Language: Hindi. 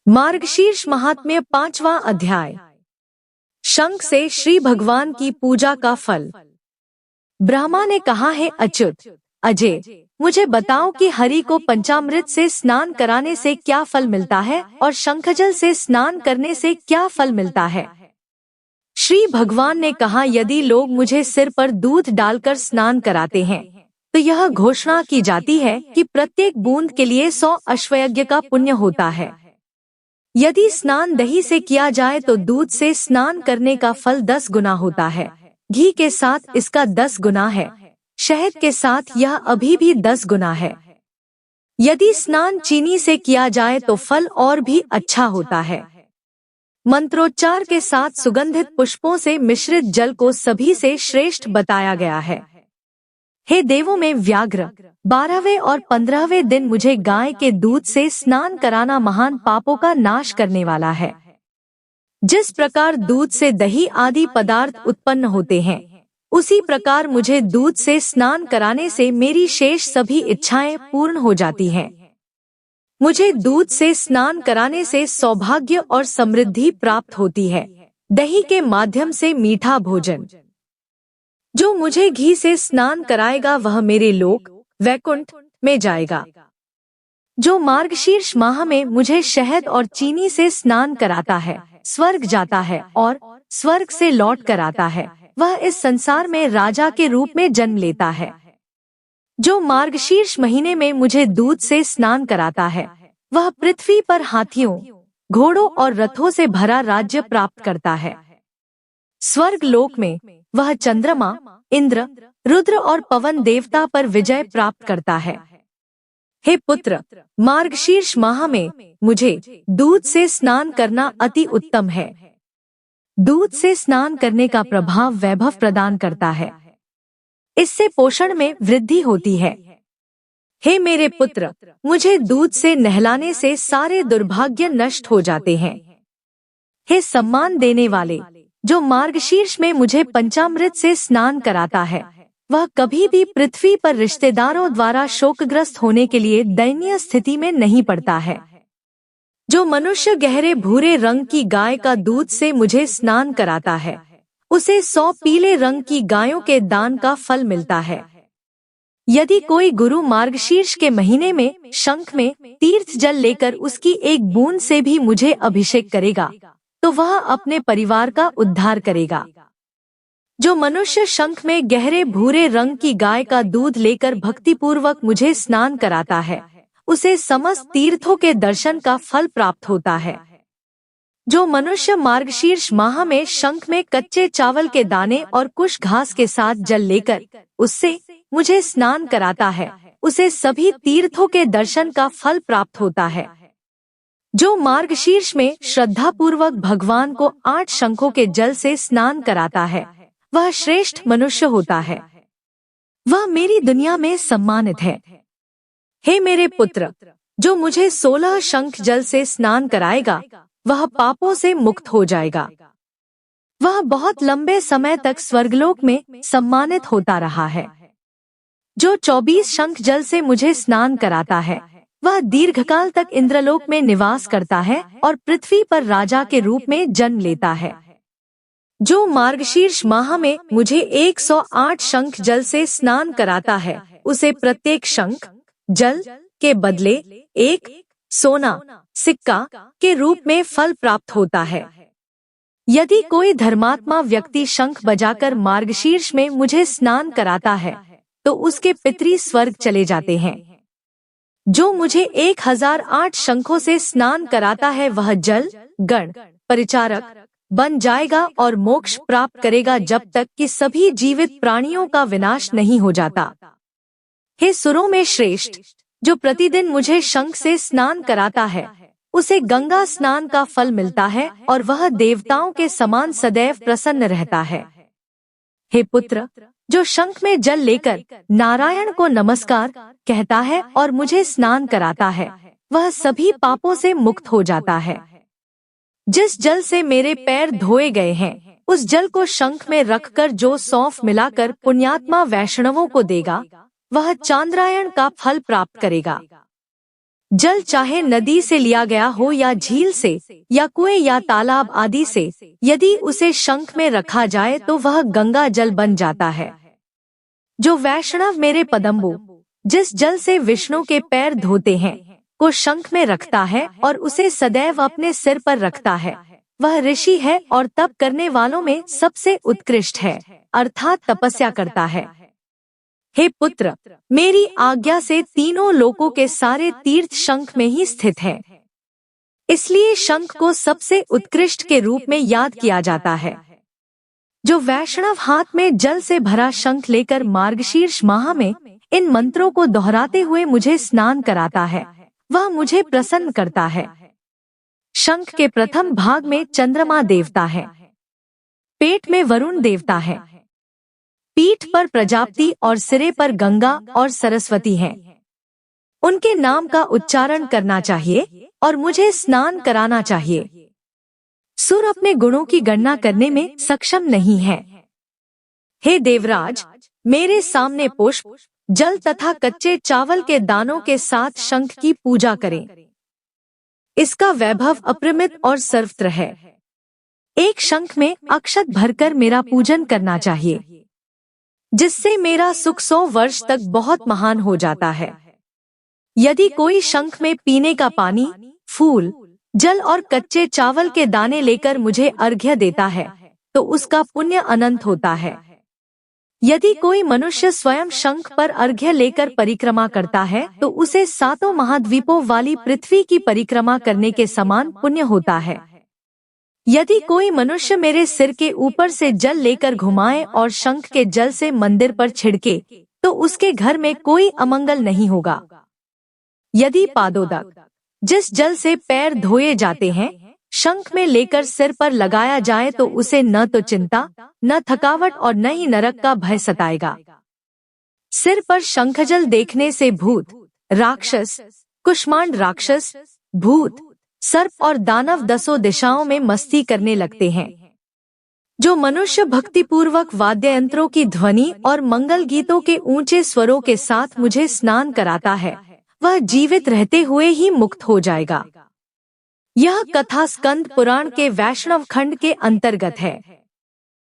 मार्गशीर्ष महात्म्य 5वां अध्याय। शंख से श्री भगवान की पूजा का फल। ब्रह्मा ने कहा है, अच्युत अजय, मुझे बताओ कि हरि को पंचामृत से स्नान कराने से क्या फल मिलता है और शंखजल से स्नान करने से क्या फल मिलता है। श्री भगवान ने कहा, यदि लोग मुझे सिर पर दूध डालकर स्नान कराते हैं तो यह घोषणा की जाती है कि प्रत्येक बूंद के लिए 100 अश्वयज्ञ का पुण्य होता है। यदि स्नान दही से किया जाए तो दूध से स्नान करने का फल 10 गुना होता है, घी के साथ इसका 10 गुना है, शहद के साथ यह अभी भी 10 गुना है। यदि स्नान चीनी से किया जाए तो फल और भी अच्छा होता है। मंत्रोच्चार के साथ सुगंधित पुष्पों से मिश्रित जल को सभी से श्रेष्ठ बताया गया है। हे देवों में व्याघ्र, 12वें और 15वें दिन मुझे गाय के दूध से स्नान कराना महान पापों का नाश करने वाला है। जिस प्रकार दूध से दही आदि पदार्थ उत्पन्न होते हैं, उसी प्रकार मुझे दूध से स्नान कराने से मेरी शेष सभी इच्छाएं पूर्ण हो जाती हैं। मुझे दूध से स्नान कराने से सौभाग्य और समृद्धि प्राप्त होती है। दही के माध्यम से मीठा भोजन। जो मुझे घी से स्नान कराएगा वह मेरे लोक वैकुंठ में जाएगा। जो मार्गशीर्ष माह में मुझे शहद और चीनी से स्नान कराता है, स्वर्ग जाता है और स्वर्ग से लौट कर आता है, वह इस संसार में राजा के रूप में जन्म लेता है। जो मार्गशीर्ष महीने में मुझे दूध से स्नान कराता है, वह पृथ्वी पर हाथियों, घोड़ों और रथों से भरा राज्य प्राप्त करता है। स्वर्ग लोक में वह चंद्रमा, इंद्र, रुद्र और पवन देवता पर विजय प्राप्त करता है। हे पुत्र, मार्गशीर्ष माह में मुझे दूध से स्नान करना अति उत्तम है। दूध से स्नान करने का प्रभाव वैभव प्रदान करता है। इससे पोषण में वृद्धि होती है। हे मेरे पुत्र, मुझे दूध से नहलाने से सारे दुर्भाग्य नष्ट हो जाते हैं। हे सम्मान देने वाले, जो मार्गशीर्ष में मुझे पंचामृत से स्नान कराता है, वह कभी भी पृथ्वी पर रिश्तेदारों द्वारा शोकग्रस्त होने के लिए दयनीय स्थिति में नहीं पड़ता है। जो मनुष्य गहरे भूरे रंग की गाय का दूध से मुझे स्नान कराता है, उसे 100 पीले रंग की गायों के दान का फल मिलता है। यदि कोई गुरु मार्गशीर्ष के महीने में शंख में तीर्थ जल लेकर उसकी एक बूंद से भी मुझे अभिषेक करेगा तो वह अपने परिवार का उद्धार करेगा। जो मनुष्य शंख में गहरे भूरे रंग की गाय का दूध लेकर भक्तिपूर्वक मुझे स्नान कराता है, उसे समस्त तीर्थों के दर्शन का फल प्राप्त होता है। जो मनुष्य मार्गशीर्ष माह में शंख में कच्चे चावल के दाने और कुछ घास के साथ जल लेकर उससे मुझे स्नान कराता है, उसे सभी तीर्थों के दर्शन का फल प्राप्त होता है। जो मार्गशीर्ष में श्रद्धापूर्वक भगवान को 8 शंखों के जल से स्नान कराता है, वह श्रेष्ठ मनुष्य होता है। वह मेरी दुनिया में सम्मानित है। हे मेरे पुत्र, जो मुझे 16 शंख जल से स्नान कराएगा, वह पापों से मुक्त हो जाएगा। वह बहुत लंबे समय तक स्वर्गलोक में सम्मानित होता रहा है। जो 24 शंख जल से मुझे स्नान कराता है, वह दीर्घकाल तक इंद्रलोक में निवास करता है और पृथ्वी पर राजा के रूप में जन्म लेता है। जो मार्गशीर्ष माह में मुझे 108 शंख जल से स्नान कराता है, उसे प्रत्येक शंख जल के बदले एक सोना सिक्का के रूप में फल प्राप्त होता है। यदि कोई धर्मात्मा व्यक्ति शंख बजाकर मार्गशीर्ष में मुझे स्नान कराता है तो उसके पितरी स्वर्ग चले जाते हैं। जो मुझे 1008 शंखों से स्नान कराता है, वह जल गण परिचारक बन जाएगा और मोक्ष प्राप्त करेगा जब तक कि सभी जीवित प्राणियों का विनाश नहीं हो जाता। हे सुरों में श्रेष्ठ, जो प्रतिदिन मुझे शंख से स्नान कराता है, उसे गंगा स्नान का फल मिलता है और वह देवताओं के समान सदैव प्रसन्न रहता है। हे पुत्र, जो शंख में जल लेकर नारायण को नमस्कार कहता है और मुझे स्नान कराता है, वह सभी पापों से मुक्त हो जाता है। जिस जल से मेरे पैर धोए गए हैं, उस जल को शंख में रखकर जो सौंफ मिलाकर पुण्यात्मा वैष्णवों को देगा, वह चांद्रायण का फल प्राप्त करेगा। जल चाहे नदी से लिया गया हो या झील से या कुएं या तालाब आदि से, यदि उसे शंख में रखा जाए तो वह गंगा जल बन जाता है। जो वैष्णव मेरे पदम्बु, जिस जल से विष्णु के पैर धोते हैं, को शंख में रखता है और उसे सदैव अपने सिर पर रखता है, वह ऋषि है और तप करने वालों में सबसे उत्कृष्ट है, अर्थात तपस्या करता है। हे पुत्र, मेरी आज्ञा से तीनों लोकों के सारे तीर्थ शंख में ही स्थित हैं। इसलिए शंख को सबसे उत्कृष्ट के रूप में याद किया जाता है। जो वैष्णव हाथ में जल से भरा शंख लेकर मार्गशीर्ष माह में इन मंत्रों को दोहराते हुए मुझे स्नान कराता है, वह मुझे प्रसन्न करता है। शंख के प्रथम भाग में चंद्रमा देवता है, पेट में वरुण देवता है, पीठ पर प्रजापति और सिरे पर गंगा और सरस्वती हैं। उनके नाम का उच्चारण करना चाहिए और मुझे स्नान कराना चाहिए। सुर अपने गुणों की गणना करने में सक्षम नहीं है। हे देवराज, मेरे सामने पुष्प, जल तथा कच्चे चावल के दानों के साथ शंख की पूजा करें। इसका वैभव अपरिमित और सर्वत्र है। एक शंख में अक्षत भरकर मेरा पूजन करना चाहिए, जिससे मेरा सुख 100 वर्ष तक बहुत महान हो जाता है। यदि कोई शंख में पीने का पानी, फूल, जल और कच्चे चावल के दाने लेकर मुझे अर्घ्य देता है, तो उसका पुण्य अनंत होता है। यदि कोई मनुष्य स्वयं शंख पर अर्घ्य लेकर परिक्रमा करता है, तो उसे 7 महाद्वीपों वाली पृथ्वी की परिक्रमा करने के समान पुण्य होता है। यदि कोई मनुष्य मेरे सिर के ऊपर से जल लेकर घुमाए और शंख के जल से मंदिर पर छिड़के, तो उसके घर में कोई अमंगल नहीं होगा। यदि पादोदक, जिस जल से पैर धोए जाते हैं, शंख में लेकर सिर पर लगाया जाए तो उसे न तो चिंता, न थकावट और न ही नरक का भय सताएगा। सिर पर शंखजल देखने से भूत, राक्षस, कुष्मांड राक्षस, भूत, सर्प और दानव 10 दिशाओं में मस्ती करने लगते हैं। जो मनुष्य भक्तिपूर्वक वाद्य यंत्रों की ध्वनि और मंगल गीतों के ऊंचे स्वरों के साथ मुझे स्नान कराता है, वह जीवित रहते हुए ही मुक्त हो जाएगा। यह कथा स्कंद पुराण के वैष्णव खंड के अंतर्गत है।